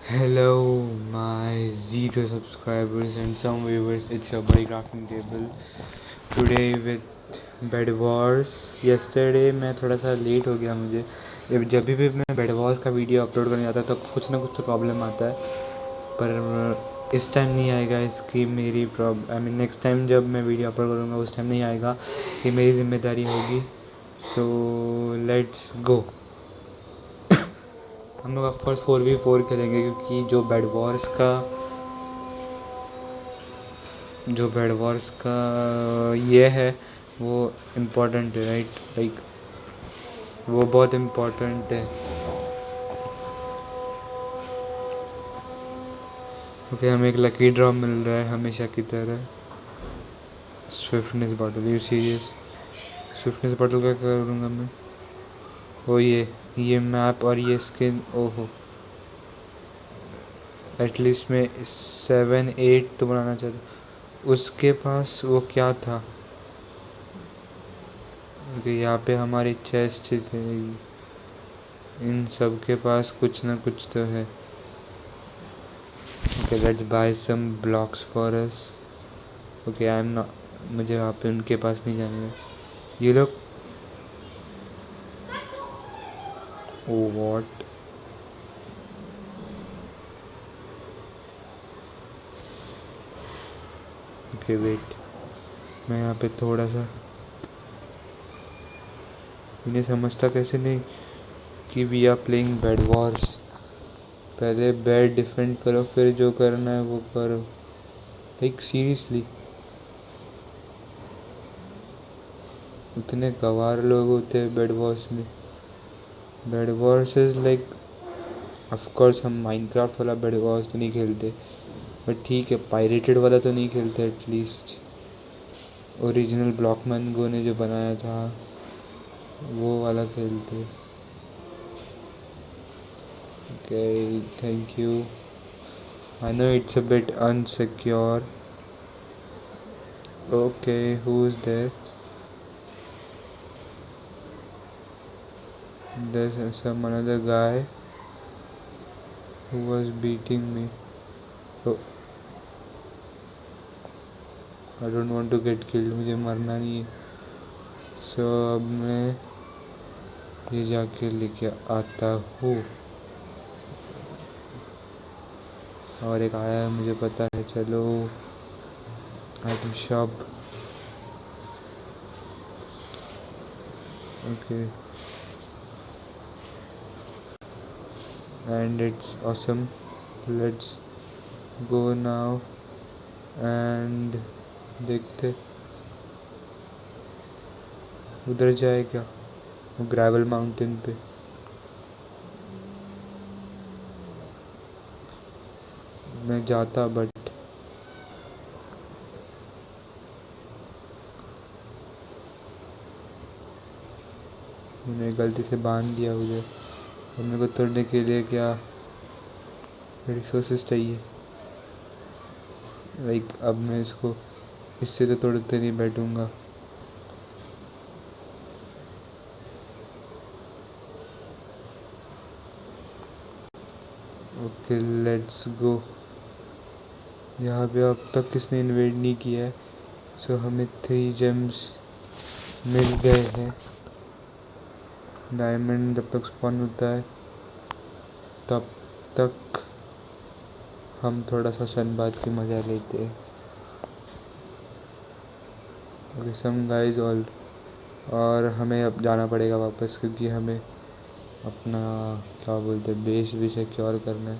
Hello, my zero subscribers and some viewers. It's your boy crafting table. Today with Bed Wars. Yesterday मैं थोड़ा सा late हो गया मुझे. जब भी मैं बेड वॉर्स का वीडियो अपलोड करने जाता तो कुछ ना कुछ तो प्रॉब्लम आता है. पर इस टाइम नहीं आएगा इसकी मेरी प्रॉब्लम. नेक्स्ट टाइम जब मैं वीडियो अपलोड करूँगा उस टाइम नहीं आएगा. ये मेरी जिम्मेदारी होगी. सो लेट्स गो. हम लोग फर्स्ट 4v4 खेलेंगे क्योंकि जो बेड वॉर्स का ये है वो इम्पोर्टेंट है, राइट? लाइक वो बहुत इम्पोर्टेंट है. ओके, हमें एक लकी ड्रॉ मिल रहा है हमेशा की तरह. Swiftness bottle. You serious? Swiftness bottle का करूँगा मैं? ओ ये मैप और ये स्किन. ओहो, एटलीस्ट मैं 7-8 तो बनाना चाहता. उसके पास वो क्या था? ओके, यहाँ पे हमारी चेस्ट थे. इन सब के पास कुछ ना कुछ तो है. Okay, let's buy some blocks for us. Okay, I am not. मुझे वहाँ पे उनके पास नहीं जाना है. ये लोग. ओ वॉट. ओके वेट, मैं यहाँ पे थोड़ा सा. इन्हें समझता कैसे नहीं कि we are playing bed wars. पहले बेड डिफेंड करो, फिर जो करना है वो करो. लाइक सीरियसली, इतने गवार लोग होते हैं बेड वॉर्स में. Bed Wars is like, of course हम माइनक्राफ्ट वाला बेड वॉर्स तो नहीं खेलते, बट ठीक है, पायरेटेड वाला तो नहीं खेलते. एटलीस्ट ओरिजिनल ब्लॉकमैन गो ने जो बनाया था वो वाला खेलते. Okay, thank you. I know it's a bit unsecure. Okay, who is there? There's some another guy who was beating me. So I don't want to get killed. मुझे मरना नहीं है. So अब मैं ये जाके लेके आता हूँ. और एक आया है मुझे पता है. चलो item shop. Okay, and it's awesome. Let's go now and देखते उधर जाए क्या. वो ग्रेवल माउंटेन पे. मैं जाता बट मैंने गलती से बांध दिया उधर. अब मेरे को तोड़ने के लिए क्या रिसोर्सेस चाहिए? लाइक अब मैं इसको इससे तो तोड़ते नहीं बैठूंगा. Okay, let's go. यहाँ पे अब तक किसने इन्वेड नहीं किया है. सो हमें 3 जेम्स मिल गए हैं. डायमंड जब तक स्पॉन होता है तब तक हम थोड़ा सा सनबाथ की मज़ा लेते हैं. Okay, some guys all. और हमें अब जाना पड़ेगा वापस क्योंकि हमें अपना क्या बोलते हैं बेस भी सिक्योर करना है.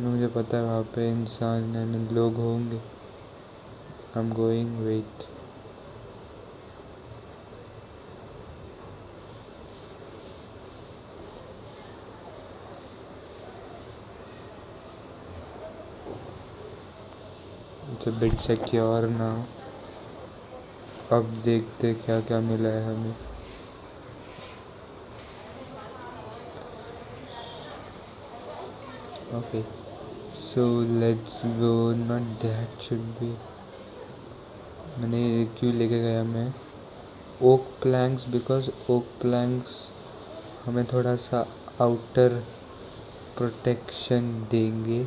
मुझे पता है वहाँ पे इंसान लोग होंगे. I am going. Wait. It's a bit secure now. अब देखते क्या क्या मिला है हमें. Okay, so let's go. Not that should be. मैंने क्यों लेके गया मैं oak planks? Because oak planks हमें थोड़ा सा आउटर प्रोटेक्शन देंगे।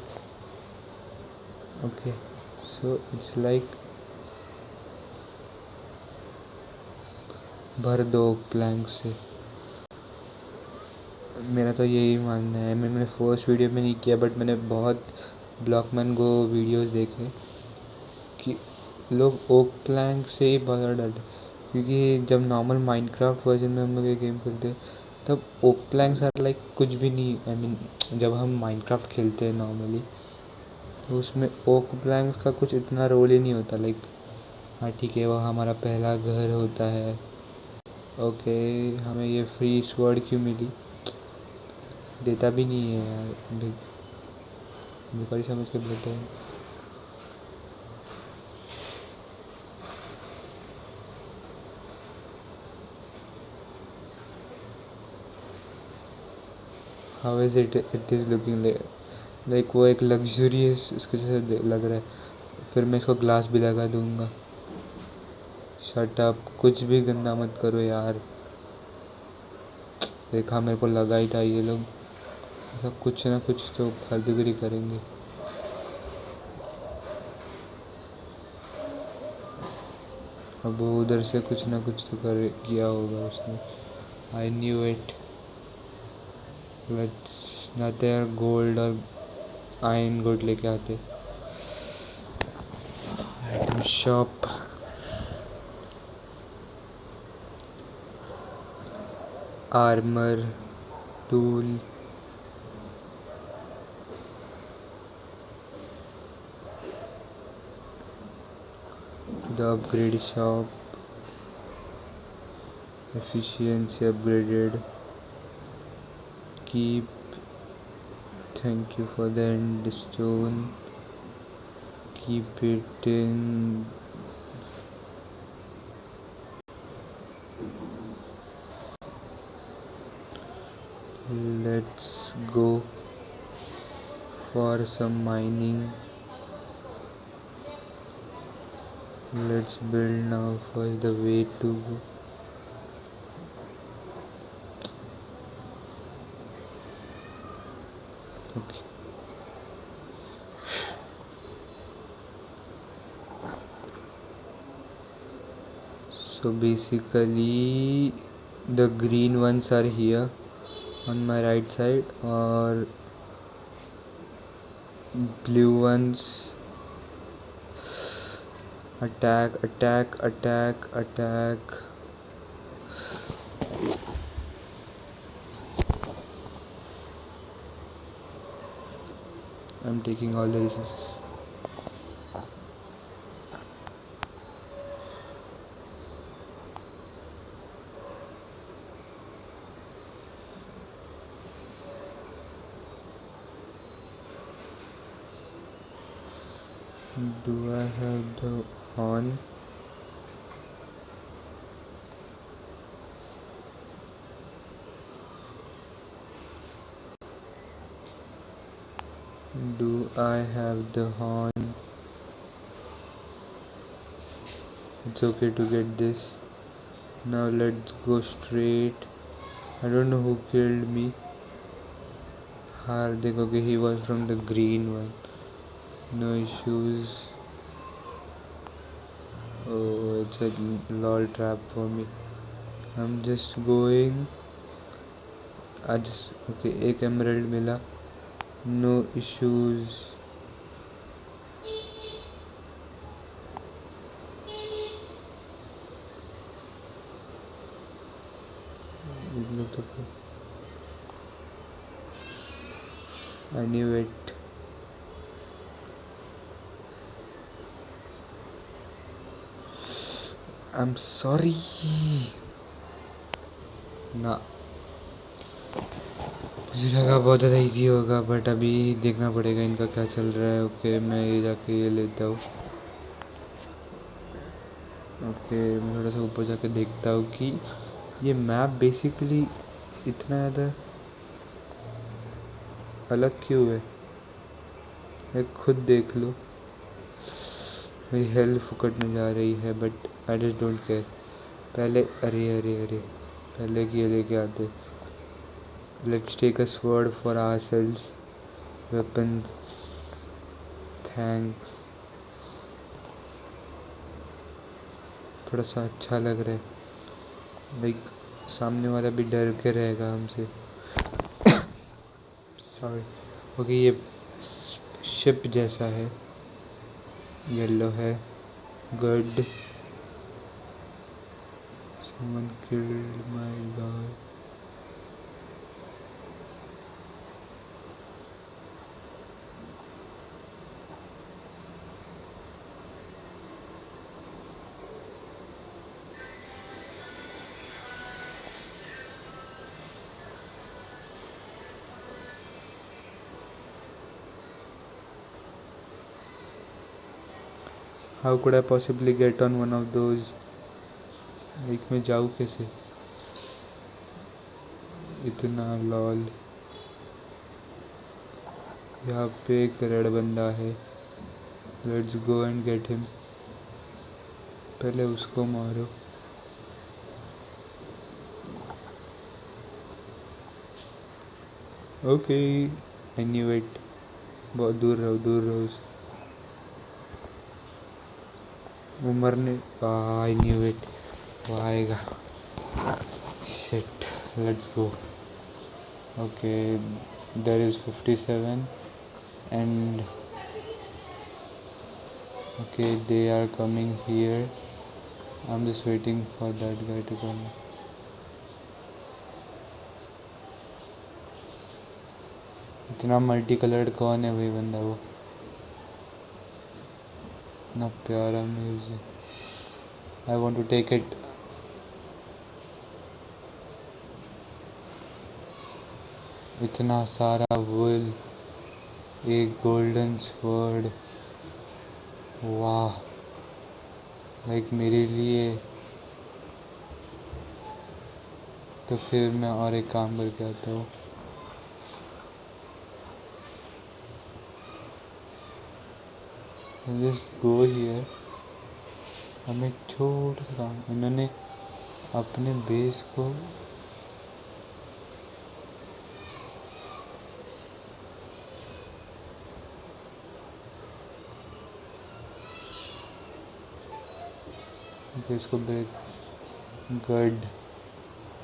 ओके, सो इट्स लाइक भर दो प्लैंक से। मेरा तो यही मानना है। मैंने फर्स्ट वीडियो में नहीं किया, बट मैंने बहुत ब्लॉकमैन गो वीडियोस देखे कि लोग ओक प्लैंक से ही बहुत ज़्यादा डरते, क्योंकि जब नॉर्मल माइनक्राफ्ट वर्जन में हम लोग ये गेम खेलते तब ओक प्लैंक्स आर लाइक कुछ भी नहीं। आई मीन जब हम माइनक्राफ्ट खेलते हैं नॉर्मली, तो उसमें ओक प्लैंक्स का कुछ इतना रोल ही नहीं होता। लाइक हाँ ठीक है, वह हमारा पहला घर होता है। ओके, हमें ये फ्री स्वॉर्ड क्यों मिली? देता भी नहीं है यार, भिखारी समझ के बैठे हैं। How is it is looking like वो एक लग्जूरियस इसके जैसे लग रहा है। फिर मैं इसको ग्लास भी लगा दूंगा। शट अप, कुछ भी गंदा मत करो यार। देखा, मेरे को लगा ही था ये लोग ऐसा कुछ ना कुछ तो फालतूगिरी करेंगे। अब वो उधर से कुछ ना कुछ तो कर किया होगा उसने। I knew it. लेट्स जाते हैं गोल्ड और आयरन गोल्ड लेके आते। Item shop. Armour, tool, the upgrade shop, efficiency upgraded, keep, thank you for the endstone, keep it in, let's go for some mining. Let's build now. First the way to go. Okay, so basically the green ones are here on my right side, or blue ones. Attack, attack, attack, attack. I'm taking all the resources. Do I have the horn? Do I have the horn? It's okay to get this. Now let's go straight. I don't know who killed me. Hardik, okay, he was from the green one. No issues. Oh, it's a lol trap for me. I'm just going. I just okay, एक emerald मिला. No issues. I knew it. I'm sorry. ना, मुझे लगा बहुत ज़्यादा easy होगा, but अभी देखना पड़ेगा इनका क्या चल रहा है। ओके, मैं ये जाके ये लेता हूँ। ओके, मैं थोड़ा सा ऊपर जाके देखता हूँ कि ये मैप बेसिकली इतना ज़्यादा अलग क्यों है। एक खुद देख लो, मेरी हेल्थ फुकट में जा रही है, but I just don't care. पहले अरे अरे अरे पहले कि ये लेके आते। Let's take a sword for ourselves. Weapons thanks. थोड़ा सा अच्छा लग रहा है, लाइक सामने वाला भी डर के रहेगा हमसे। सॉरी। ओके, ये शिप जैसा है, येलो है। Good. Someone killed my dog. How could I possibly get on one of those? एक में जाऊँ कैसे? इतना लॉल। यहाँ पे एक रेड बंदा है। Let's go and get him. पहले उसको मारो। Okay, I knew it. बहुत दूर रहो, दूर रहो। वो मरने। आई न्यू इट, वो आएगा। Shit, let's go. Okay, there is 57 and okay, they are coming here. I'm just waiting for that guy to come. इतना मल्टी कलर्ड कौन है वही बंदा? वो इतना प्यारा music. I want to take it. इतना सारा वुल, एक गोल्डन स्वर्ड। वाह, लाइक मेरे लिए। तो फिर मैं और एक काम करके आता हूँ। Just go here. हमें छोटा सा काम, इन्होंने अपने बेस को ब्रेक। गुड।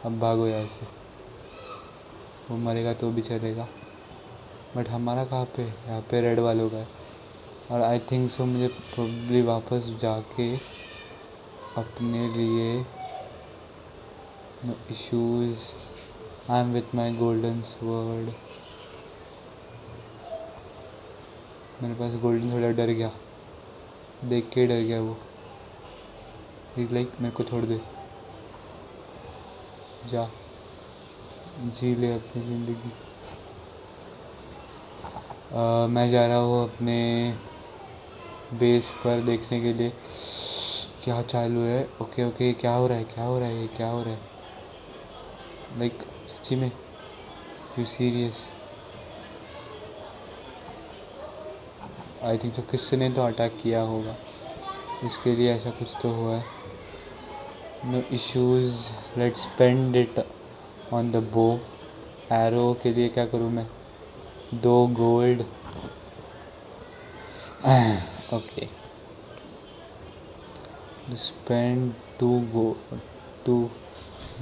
अब भागो यहाँ से। वो मरेगा तो भी चलेगा, बट हमारा कहाँ पे? यहाँ पे रेड वालों का है। और आई थिंक सो मुझे प्रोबेबली वापस जाके अपने लिए no issues. I am with my golden sword. मेरे पास गोल्डन, थोड़ा डर गया, देख के डर गया वो। लाइक मेरे को छोड़ दे, जा जी ले अपनी ज़िंदगी। मैं जा रहा हूँ अपने बेस पर देखने के लिए क्या चालू है। ओके ओके, क्या हो रहा है, क्या हो रहा है, ये क्या हो रहा है? लाइक सच्ची में? You serious? आई थिंक तो किसी ने तो अटैक किया होगा, इसके लिए ऐसा कुछ तो हुआ है। No issues, let's spend it on the bow. Arrow के लिए क्या करूँ मैं? 2 gold. Okay, spend 2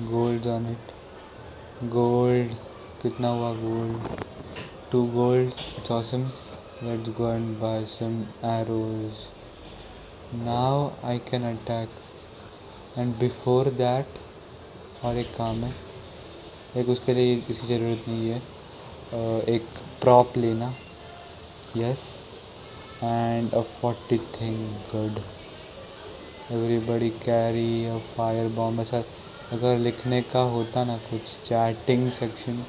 gold on it. Gold, कितना हुआ gold? 2 gold. It's awesome. Let's go and buy some arrows. Now I can attack. And before that, और एक काम है, एक उसके लिए इसकी ज़रूरत नहीं है। एक प्रॉप लेना। Yes, and a 40 thing. Good. Everybody carry a fire bomb. ऐसा अगर लिखने का होता ना कुछ, चैटिंग सेक्शन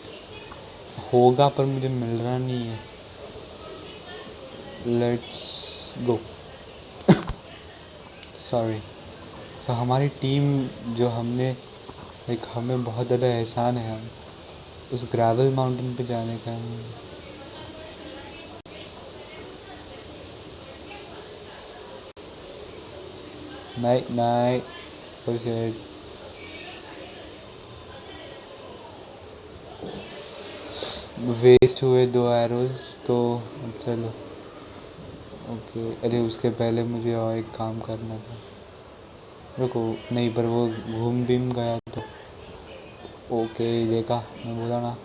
होगा, पर मुझे मिल रहा नहीं है। Let's go. सॉरी। तो हमारी टीम जो हमने, लाइक हमें बहुत ज़्यादा एहसान है हम उस ग्रेवल माउंटेन पे जाने का। Night night. वेस्ट हुए 2 एरोज। तो अब चलो। ओके, अरे उसके पहले मुझे और एक काम करना था। रुको, नहीं, पर वो घूम बीम गया तो। ओके, देखा, मैं बोला ना,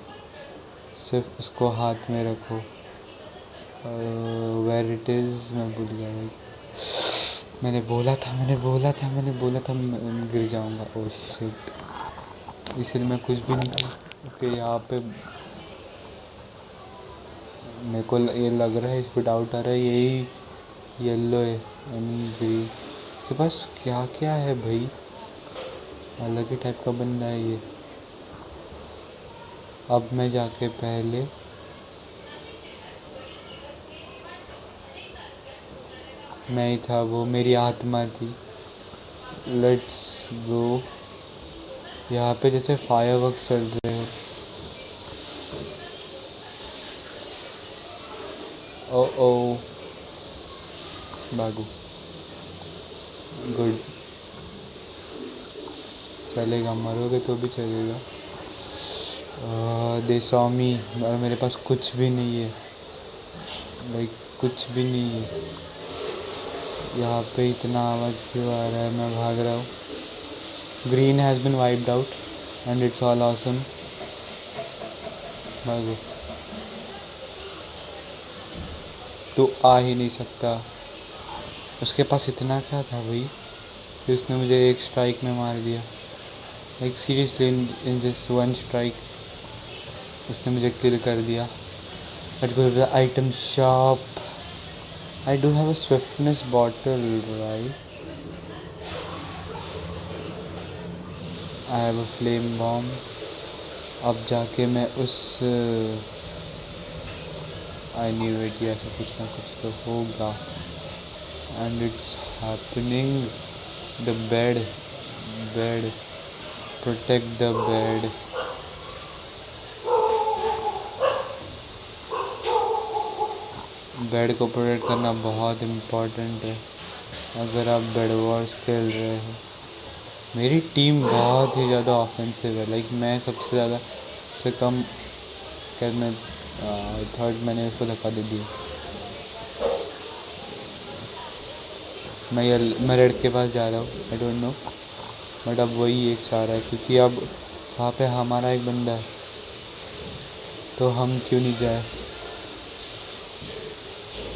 सिर्फ उसको हाथ में रखो। वेयर इट इज़, मैं भूल गया भाई। मैंने बोला था मैं गिर जाऊंगा। ओह शिट, इसलिए मैं कुछ भी नहीं किया। ओके, यहाँ पे मेरे को ये लग रहा है, इस पर डाउट आ रहा है, यही येलो है एंड ग्रीन। इसके पास क्या क्या है भाई, अलग ही टाइप का बंदा है ये। अब मैं जाके पहले मैं ही था, वो मेरी आत्मा थी। Let's go. यहाँ पे जैसे फायरवर्क्स चल रहे हैं। ओ ओ, भागो। गुड, चलेगा, मरोगे तो भी चलेगा। दे सॉ मी, और मेरे पास कुछ भी नहीं है, लाइक कुछ भी नहीं है। यहाँ पे इतना आवाज़ क्यों आ रहा है? मैं भाग रहा हूँ। Green has been wiped out and it's all awesome. भागो, तो आ ही नहीं सकता। उसके पास इतना क्या था भाई कि उसने मुझे एक स्ट्राइक में मार दिया। Like seriously, in just one strike उसने मुझे किल कर दिया। Let's go to the item shop. I do have a swiftness bottle, right? I have a flame bomb. अब जाके मैं उस I knew it, ऐसा कुछ ना कुछ तो होगा। And it's happening. The bed, protect the bed. Bed को प्रोटेक्ट करना बहुत इम्पोर्टेंट है अगर आप बेड वॉर्स खेल रहे हो। मेरी टीम बहुत ही ज़्यादा ऑफेंसिव है, लाइक मैं सबसे ज़्यादा से कम करने। थर्ड मैंने उसको धक्का दे दिया। मैं रेड के पास जा रहा हूँ, आई डोंट नो, बट अब वही एक चाह रहा है क्योंकि अब वहाँ पे हमारा एक बंदा है, तो हम क्यों नहीं जाए।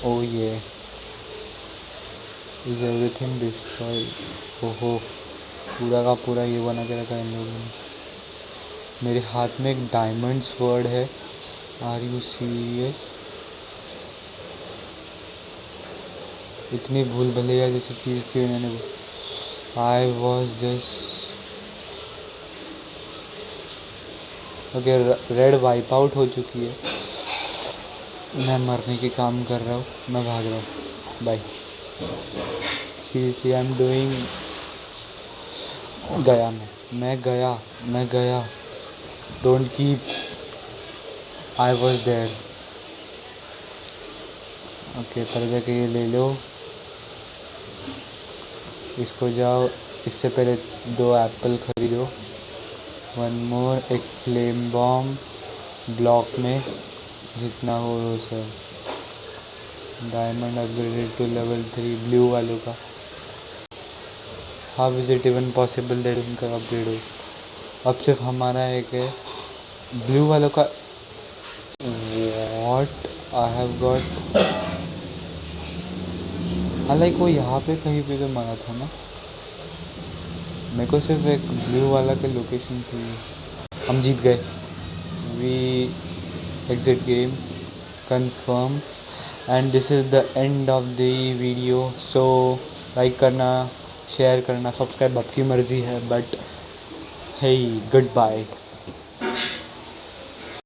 ओ ये इज एवरीथिंग डिस्ट्रॉय। ओहो, पूरा का पूरा ये बना के रखा है इन लोगों ने। मेरे हाथ में एक डायमंड स्वर्ड है। Are you serious? इतनी भूल भैया जैसी चीज़ की मैंने। I was just okay. Red wipe out हो चुकी है। मैं मरने के काम कर रहा हूँ, मैं भाग रहा हूँ, bye. Seriously I am doing. गया मैं गया। Don't keep. I was there. Okay, पर जाके ये ले लो, इसको जाओ। इससे पहले 2 एप्पल खरीदो। वन मोर, एक फ्लेम बॉम्ब ब्लॉक में जितना हो वो सब। Diamond upgraded to level 3 blue वालों का। How is it even possible that उनका अपग्रेड हो? अब सिर्फ हमारा एक है ब्लू वालों का। What I have got. हालांकि वो यहाँ पे कहीं पे तो मरा था ना। मेरे को सिर्फ एक ब्लू वाला के लोकेशन चाहिए। हम जीत गए। We exit game confirm and this is the end of the video। so like करना, शेयर करना, सब्सक्राइब आपकी मर्ज़ी है, बट hey, goodbye।